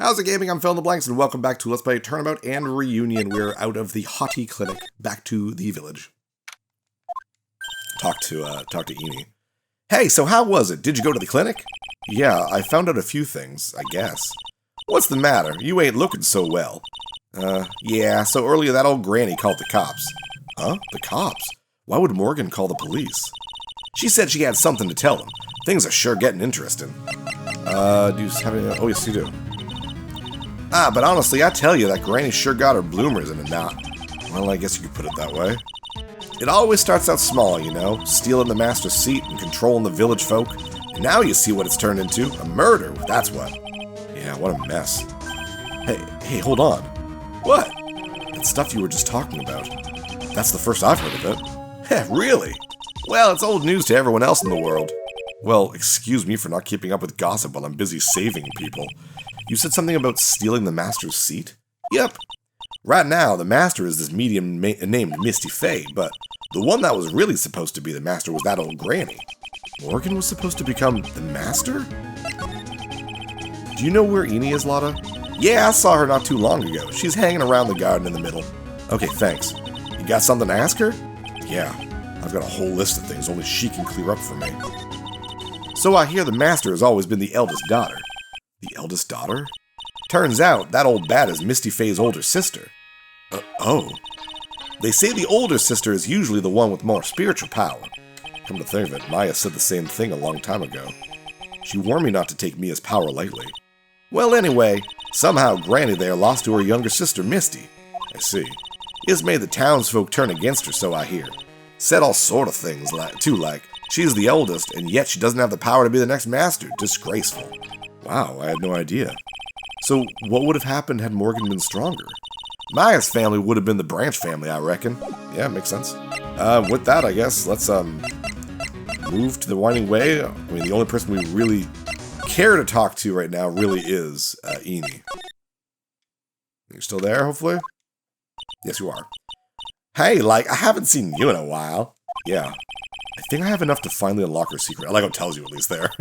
How's it gaming? I'm PhilInTheBlanks, and welcome back to Let's Play Turnabout and Reunion. We're out of the Hottie Clinic, back to the village. Talk to Eni. Hey, so how was it? Did you go to the clinic? Yeah, I found out a few things, I guess. What's the matter? You ain't looking so well. Yeah, so earlier that old granny called the cops. Huh? The cops? Why would Morgan call the police? She said she had something to tell them. Things are sure getting interesting. Do you have any... Oh, yes, you do. But honestly, I tell you, that granny sure got her bloomers in a knot. Well, I guess you could put it that way. It always starts out small, you know, stealing the master's seat and controlling the village folk. And now you see what it's turned into, a murder, that's what. Yeah, what a mess. Hey, hold on. What? That stuff you were just talking about. That's the first I've heard of it. Heh, really? Well, it's old news to everyone else in the world. Well, excuse me for not keeping up with gossip while I'm busy saving people. You said something about stealing the master's seat? Yep. Right now, the master is this medium named Misty Faye, but the one that was really supposed to be the master was that old granny. Morgan was supposed to become the master? Do you know where Eni is, Lotta? Yeah, I saw her not too long ago. She's hanging around the garden in the middle. Okay, thanks. You got something to ask her? Yeah, I've got a whole list of things only she can clear up for me. So I hear the master has always been the eldest daughter. The eldest daughter? Turns out, that old bat is Misty Faye's older sister. Oh. They say the older sister is usually the one with more spiritual power. Come to think of it, Maya said the same thing a long time ago. She warned me not to take Mia's power lightly. Well, anyway, somehow Granny there lost to her younger sister, Misty. I see. It has made the townsfolk turn against her, so I hear. Said all sort of things, like, she's the eldest, and yet she doesn't have the power to be the next master. Disgraceful. Wow, I had no idea. So, what would have happened had Morgan been stronger? Maya's family would have been the Branch family, I reckon. Yeah, makes sense. With that, I guess, let's, move to the Winding Way. I mean, the only person we really care to talk to right now really is, Eni. You're still there, hopefully? Yes, you are. Hey, I haven't seen you in a while. Yeah. I think I have enough to finally unlock her secret. I like how it tells you, at least, there.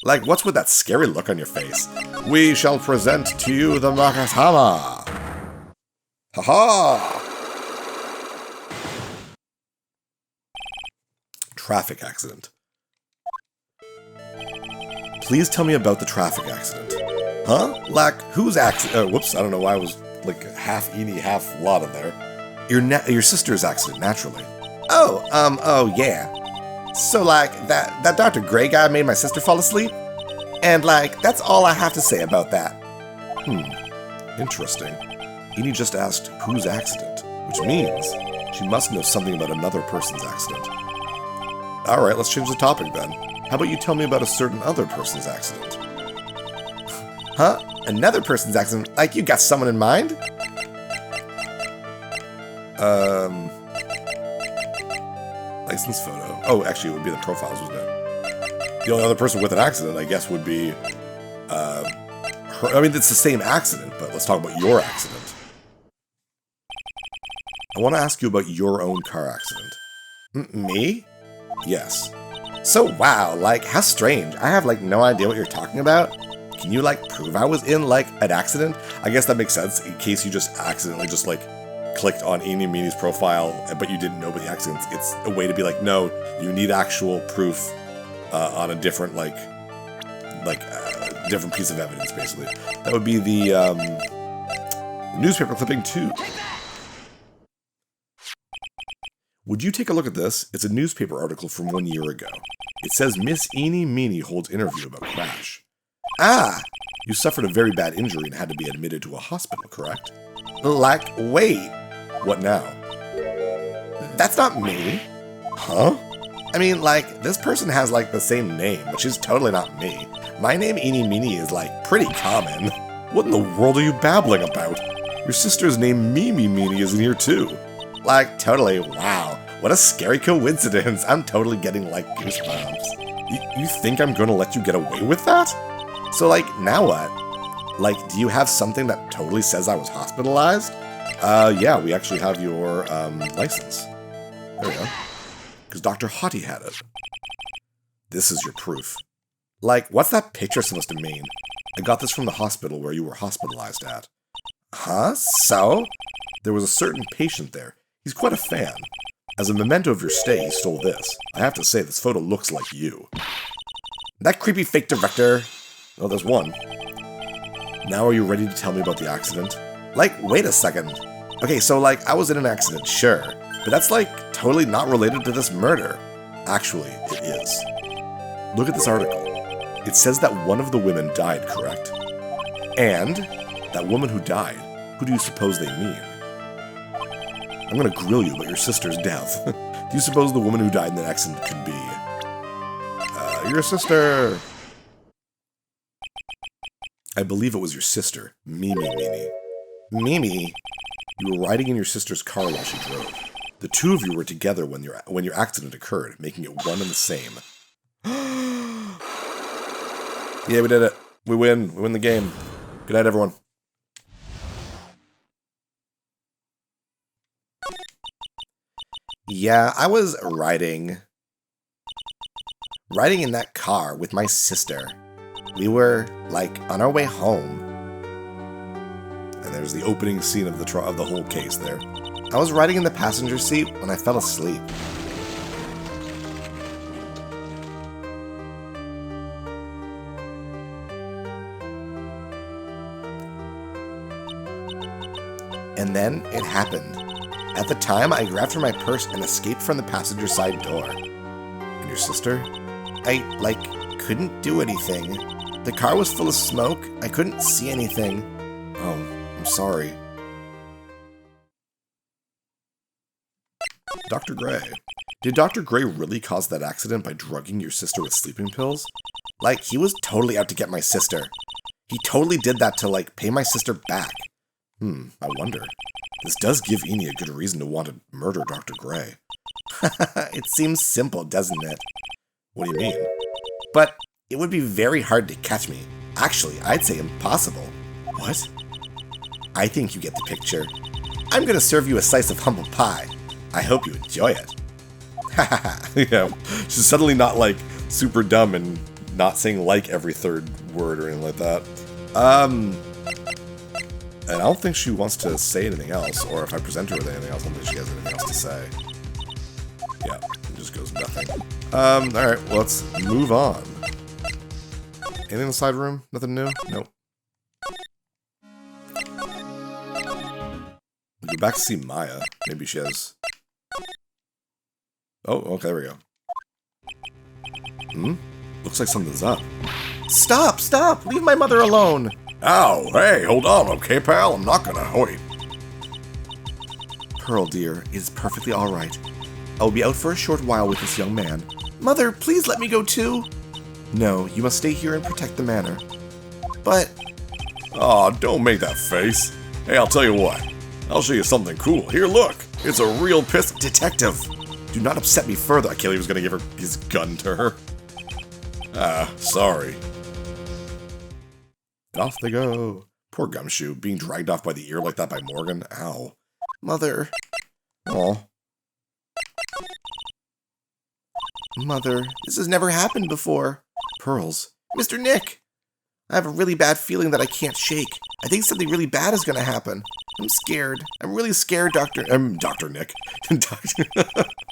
What's with that scary look on your face? We shall present to you the Makatama! Ha-ha! Traffic accident. Please tell me about the traffic accident. Huh? Whose accident? Whoops, I don't know why I was, half Eni, half Lotta there. Your sister's accident, naturally. Oh, yeah. So, that Dr. Gray guy made my sister fall asleep? And, that's all I have to say about that. Interesting. Eni just asked, whose accident? Which means she must know something about another person's accident. Alright, let's change the topic then. How about you tell me about a certain other person's accident? Huh? Another person's accident? You got someone in mind? License photo. Oh, actually, it would be the profiles, wouldn't it? The only other person with an accident, I guess, would be, her. I mean, it's the same accident, but let's talk about your accident. I want to ask you about your own car accident. Me? Yes. So, wow, how strange. I have, no idea what you're talking about. Can you, prove I was in, an accident? I guess that makes sense, in case you just accidentally clicked on Eni Meany's profile, but you didn't know about the accidents. It's a way to be no, you need actual proof on a different, different piece of evidence, basically. That would be the newspaper clipping 2. Would you take a look at this? It's a newspaper article from 1 year ago. It says Miss Eni Meany holds interview about crash. Ah! You suffered a very bad injury and had to be admitted to a hospital, correct? Wait. What now? That's not me. Huh? I mean, this person has, the same name, which is totally not me. My name, Eni Meany, is, pretty common. What in the world are you babbling about? Your sister's name, Mimi Meany, is in here, too. Totally, wow. What a scary coincidence. I'm totally getting, goosebumps. You think I'm gonna let you get away with that? So, now what? Do you have something that totally says I was hospitalized? Yeah, we actually have your, license. There we go. Because Dr. Hottie had it. This is your proof. What's that picture supposed to mean? I got this from the hospital where you were hospitalized at. Huh? So? There was a certain patient there. He's quite a fan. As a memento of your stay, he stole this. I have to say, this photo looks like you. That creepy fake director. Oh, there's one. Now are you ready to tell me about the accident? Like, wait a second. Okay, so like, I was in an accident, sure. But that's like, totally not related to this murder. Actually, it is. Look at this article. It says that one of the women died, correct? And that woman who died, who do you suppose they mean? I'm gonna grill you about your sister's death. Do you suppose the woman who died in that accident could be... your sister! I believe it was your sister, Mimi. Mimi? You were riding in your sister's car while she drove. The two of you were together when your accident occurred, making it one and the same. Yeah, we did it. We win. We win the game. Good night, everyone. Yeah, I was riding in that car with my sister. We were, like, on our way home. And there's the opening scene of the whole case there. I was riding in the passenger seat when I fell asleep. And then it happened. At the time, I grabbed for my purse and escaped from the passenger side door. And your sister? I, like, couldn't do anything. The car was full of smoke. I couldn't see anything. Oh, I'm sorry. Dr. Gray. Did Dr. Gray really cause that accident by drugging your sister with sleeping pills? Like, he was totally out to get my sister. He totally did that to, like, pay my sister back. I wonder. This does give Eni a good reason to want to murder Dr. Gray. It seems simple, doesn't it? What do you mean? But it would be very hard to catch me. Actually, I'd say impossible. What? I think you get the picture. I'm gonna serve you a slice of humble pie. I hope you enjoy it. Yeah, she's suddenly not, like, super dumb and not saying like every third word or anything like that. And I don't think she wants to say anything else, or if I present her with anything else, I don't think she has anything else to say. Yeah, it just goes nothing. Alright, well, let's move on. Anything in the side room? Nothing new? Nope. We'll go back to see Maya. Maybe she has... Oh, okay, there we go. Looks like something's up. Stop! Stop! Leave my mother alone! Ow! Hey, hold on, okay, pal? I'm not gonna wait. Pearl, dear, it is perfectly alright. I will be out for a short while with this young man. Mother, please let me go too! No, you must stay here and protect the manor. But... Aw, don't make that face. Hey, I'll tell you what. I'll show you something cool. Here, look! It's a real detective! Do not upset me further. I can't believe he was gonna give her his gun to her. Sorry. And off they go. Poor Gumshoe, being dragged off by the ear like that by Morgan. Ow. Mother. Aw. Mother, this has never happened before. Pearls. Mr. Nick! I have a really bad feeling that I can't shake. I think something really bad is gonna happen. I'm scared. I'm really scared, Dr. Nick.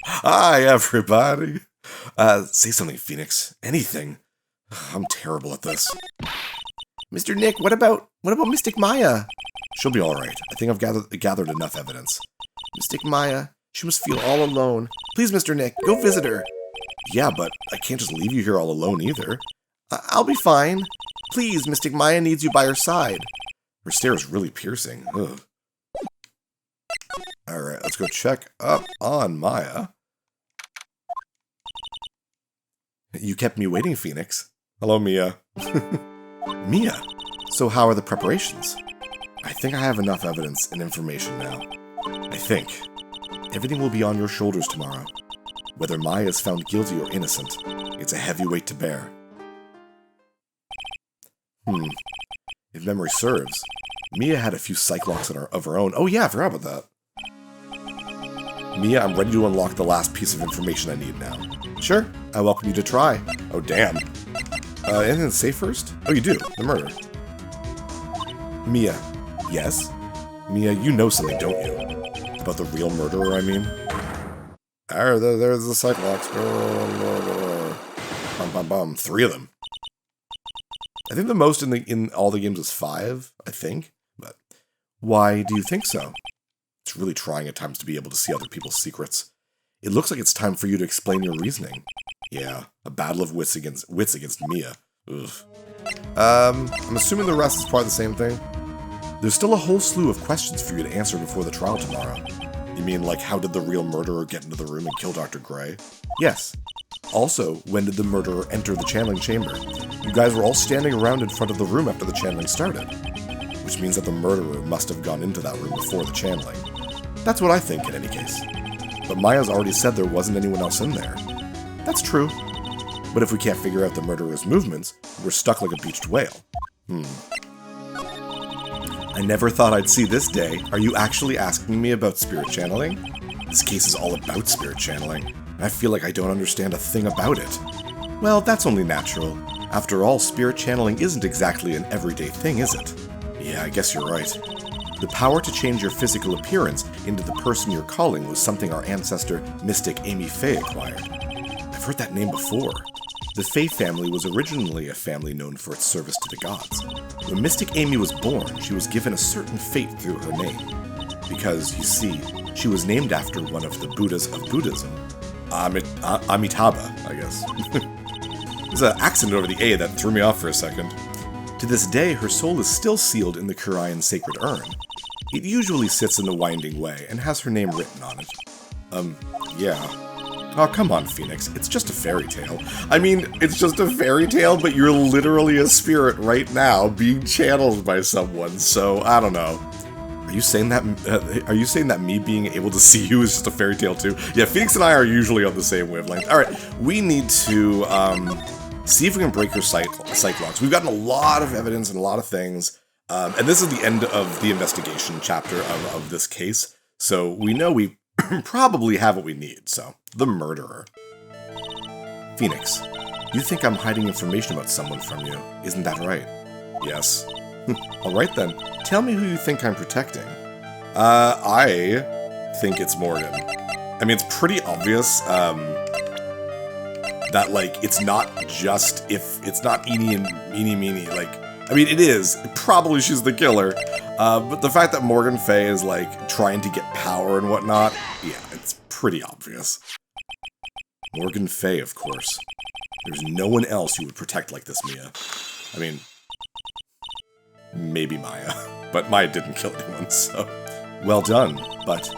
Hi, everybody. Say something, Phoenix. Anything. I'm terrible at this. Mr. Nick, what about Mystic Maya? She'll be alright. I think I've gathered enough evidence. Mystic Maya, she must feel all alone. Please, Mr. Nick, go visit her. Yeah, but I can't just leave you here all alone either. I'll be fine. Please, Mystic Maya needs you by her side. Her stare is really piercing. Ugh. Alright, let's go check up on Maya. You kept me waiting, Phoenix. Hello, Mia. Mia, so how are the preparations? I think I have enough evidence and information now. I think. Everything will be on your shoulders tomorrow. Whether Maya is found guilty or innocent, it's a heavy weight to bear. If memory serves, Mia had a few psych locks of her own. Oh yeah, I forgot about that. Mia, I'm ready to unlock the last piece of information I need now. Sure, I welcome you to try. Oh damn. Anything to say first? Oh, you do. The murder. Mia. Yes? Mia, you know something, don't you? About the real murderer, I mean? There's the Cyclops. Bum, bum, bum. 3 of them. I think the most in all the games was 5, I think. But why do you think so? It's really trying at times to be able to see other people's secrets. It looks like it's time for you to explain your reasoning. Yeah, a battle of wits against Mia. Ugh. I'm assuming the rest is probably the same thing. There's still a whole slew of questions for you to answer before the trial tomorrow. You mean, like, how did the real murderer get into the room and kill Dr. Gray? Yes. Also, when did the murderer enter the channeling chamber? You guys were all standing around in front of the room after the channeling started. Which means that the murderer must have gone into that room before the channeling. That's what I think, in any case. But Maya's already said there wasn't anyone else in there. That's true. But if we can't figure out the murderer's movements, we're stuck like a beached whale. I never thought I'd see this day. Are you actually asking me about spirit channeling? This case is all about spirit channeling, and I feel like I don't understand a thing about it. Well, that's only natural. After all, spirit channeling isn't exactly an everyday thing, is it? Yeah, I guess you're right. The power to change your physical appearance into the person you're calling was something our ancestor, mystic Amy Faye, acquired. I've heard that name before. The Faye family was originally a family known for its service to the gods. When Mystic Amy was born, she was given a certain fate through her name. Because, you see, she was named after one of the Buddhas of Buddhism. Amitabha, I guess. There's an accent over the A that threw me off for a second. To this day, her soul is still sealed in the Kurian sacred urn. It usually sits in the Winding Way and has her name written on it. Yeah. Oh, come on, Phoenix. It's just a fairy tale. I mean, it's just a fairy tale, but you're literally a spirit right now being channeled by someone, so I don't know. Are you saying that me being able to see you is just a fairy tale too? Yeah, Phoenix and I are usually on the same wavelength. Alright, we need to see if we can break her sight locks. We've gotten a lot of evidence and a lot of things, and this is the end of the investigation chapter of this case, so we know we probably have what we need, so. The murderer. Phoenix, you think I'm hiding information about someone from you, isn't that right? Yes. Alright then, tell me who you think I'm protecting. I think it's Morgan. I mean, it's pretty obvious, that, like, it's not just it's not Eenie and Meenie, like, I mean, it is. Probably she's the killer. But the fact that Morgan Faye is, like, trying to get power and whatnot, yeah, it's pretty obvious. Morgan Faye, of course. There's no one else you would protect like this, Mia. I mean, maybe Maya. But Maya didn't kill anyone, so. Well done, but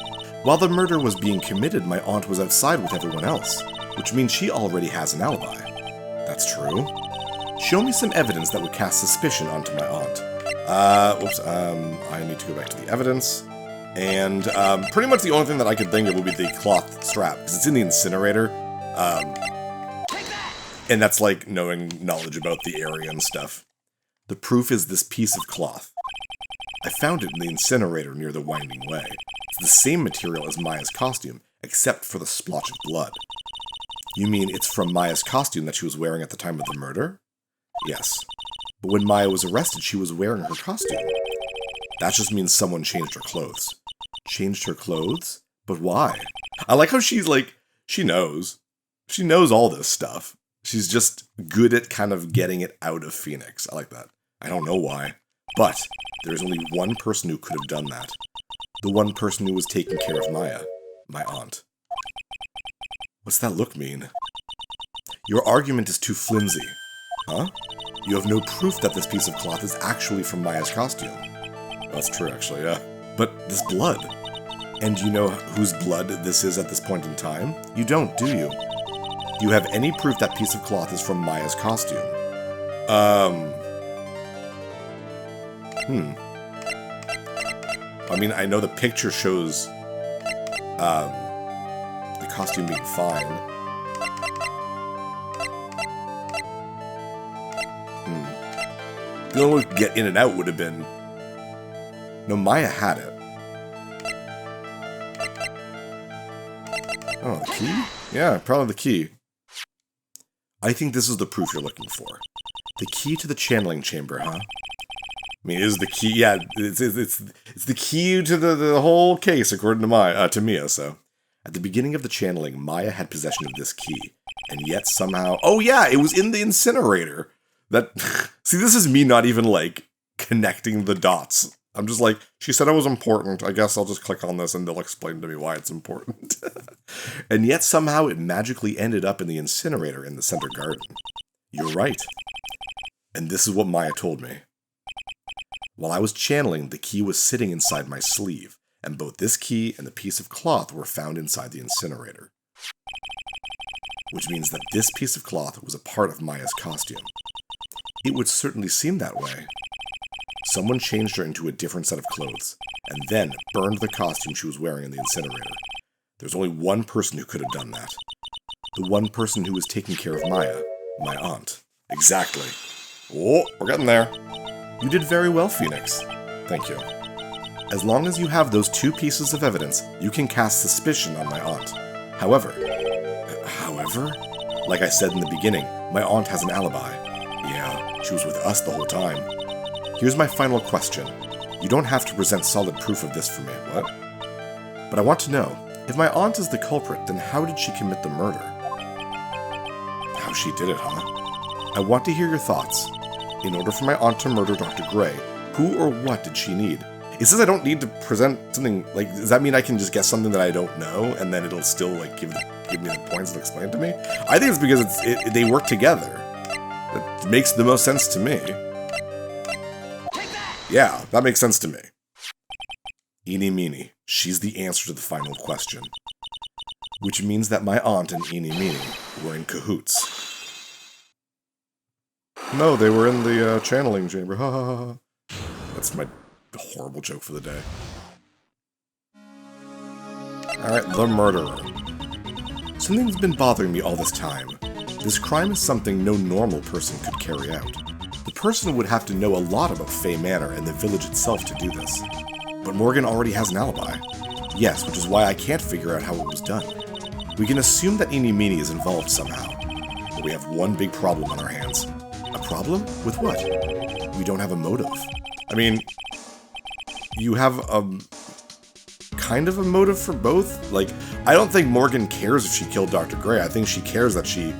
while the murder was being committed, my aunt was outside with everyone else, which means she already has an alibi. That's true. Show me some evidence that would cast suspicion onto my aunt. I need to go back to the evidence. And pretty much the only thing that I could think of would be the cloth strap, because it's in the incinerator. And that's like knowing knowledge about the area and stuff. The proof is this piece of cloth. I found it in the incinerator near the Winding Way. It's the same material as Maya's costume, except for the splotch of blood. You mean it's from Maya's costume that she was wearing at the time of the murder? Yes. But when Maya was arrested, she was wearing her costume. That just means someone changed her clothes. Changed her clothes? But why? I like how she's like, she knows. She knows all this stuff. She's just good at kind of getting it out of Phoenix. I like that. I don't know why. But there's only one person who could have done that. The one person who was taking care of Maya. My aunt. What's that look mean? Your argument is too flimsy. Huh? You have no proof that this piece of cloth is actually from Maya's costume. That's true, actually, yeah. But this blood. And do you know whose blood this is at this point in time? You don't, do you? Do you have any proof that piece of cloth is from Maya's costume? I mean, I know the picture shows, the costume being fine. The only way to get in and out would have been... No, Maya had it. Oh, the key? Yeah, probably the key. I think this is the proof you're looking for. The key to the channeling chamber, huh? I mean, is the key? Yeah, it's the key to the whole case, according to Mia. So, at the beginning of the channeling, Maya had possession of this key, and yet somehow, oh yeah, it was in the incinerator. That see, this is me not even like connecting the dots. I'm just like, she said it was important. I guess I'll just click on this and they'll explain to me why it's important. And yet somehow it magically ended up in the incinerator in the center garden. You're right. And this is what Maya told me. While I was channeling, the key was sitting inside my sleeve, and both this key and the piece of cloth were found inside the incinerator. Which means that this piece of cloth was a part of Maya's costume. It would certainly seem that way. Someone changed her into a different set of clothes, and then burned the costume she was wearing in the incinerator. There's only one person who could have done that. The one person who was taking care of Maya, my aunt. Exactly. Oh, we're getting there. You did very well, Phoenix. Thank you. As long as you have those two pieces of evidence, you can cast suspicion on my aunt. However, like I said in the beginning, my aunt has an alibi. Yeah, she was with us the whole time. Here's my final question. You don't have to present solid proof of this for me, what? But I want to know, if my aunt is the culprit, then how did she commit the murder? How she did it, huh? I want to hear your thoughts. In order for my aunt to murder Dr. Gray, who or what did she need? It says I don't need to present something, like, does that mean I can just guess something that I don't know, and then it'll still, like, give me the points and explain it to me? I think it's because they work together. It makes the most sense to me. Yeah, that makes sense to me. Eeny Meeny, she's the answer to the final question. Which means that my aunt and Eeny Meeny were in cahoots. No, they were in the channeling chamber. Ha ha ha. That's my horrible joke for the day. Alright, the murderer. Something's been bothering me all this time. This crime is something no normal person could carry out. The person would have to know a lot about Fay Manor and the village itself to do this. But Morgan already has an alibi. Yes, which is why I can't figure out how it was done. We can assume that Eeny Meeny is involved somehow. But we have one big problem on our hands. A problem? With what? We don't have a motive. I mean, you have a kind of a motive for both? Like, I don't think Morgan cares if she killed Dr. Gray. I think she cares that she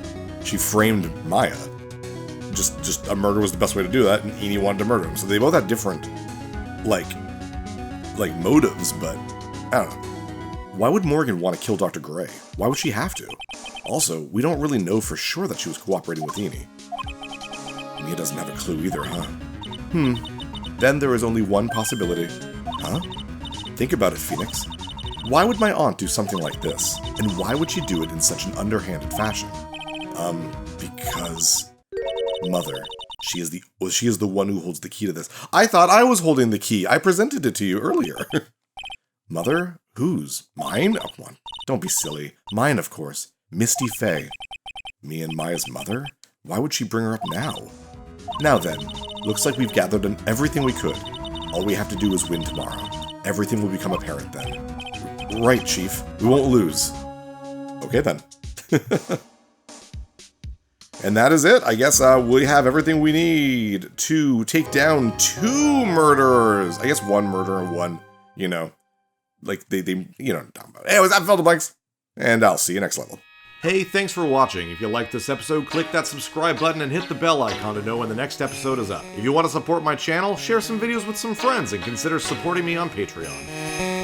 framed Maya. Just a murder was the best way to do that, and Eeny wanted to murder him. So they both had different, like motives, but I don't know. Why would Morgan want to kill Dr. Gray? Why would she have to? Also, we don't really know for sure that she was cooperating with Eeny. Mia doesn't have a clue either, huh? Then there is only one possibility. Huh? Think about it, Phoenix. Why would my aunt do something like this? And why would she do it in such an underhanded fashion? Because... Mother. She is the one who holds the key to this. I thought I was holding the key. I presented it to you earlier. Mother? Whose? Mine? Oh, come on. Don't be silly. Mine, of course. Misty Fay. Me and Maya's mother? Why would she bring her up now? Now then, looks like we've gathered in everything we could. All we have to do is win tomorrow. Everything will become apparent then. Right, Chief. We won't lose. Okay then. And that is it. I guess we have everything we need to take down 2 murderers. I guess 1 murderer and 1, you know, like they you know what I'm talking about. Anyways, I'm PhilInTheBlanks, and I'll see you next level. Hey, thanks for watching. If you liked this episode, click that subscribe button and hit the bell icon to know when the next episode is up. If you want to support my channel, share some videos with some friends and consider supporting me on Patreon.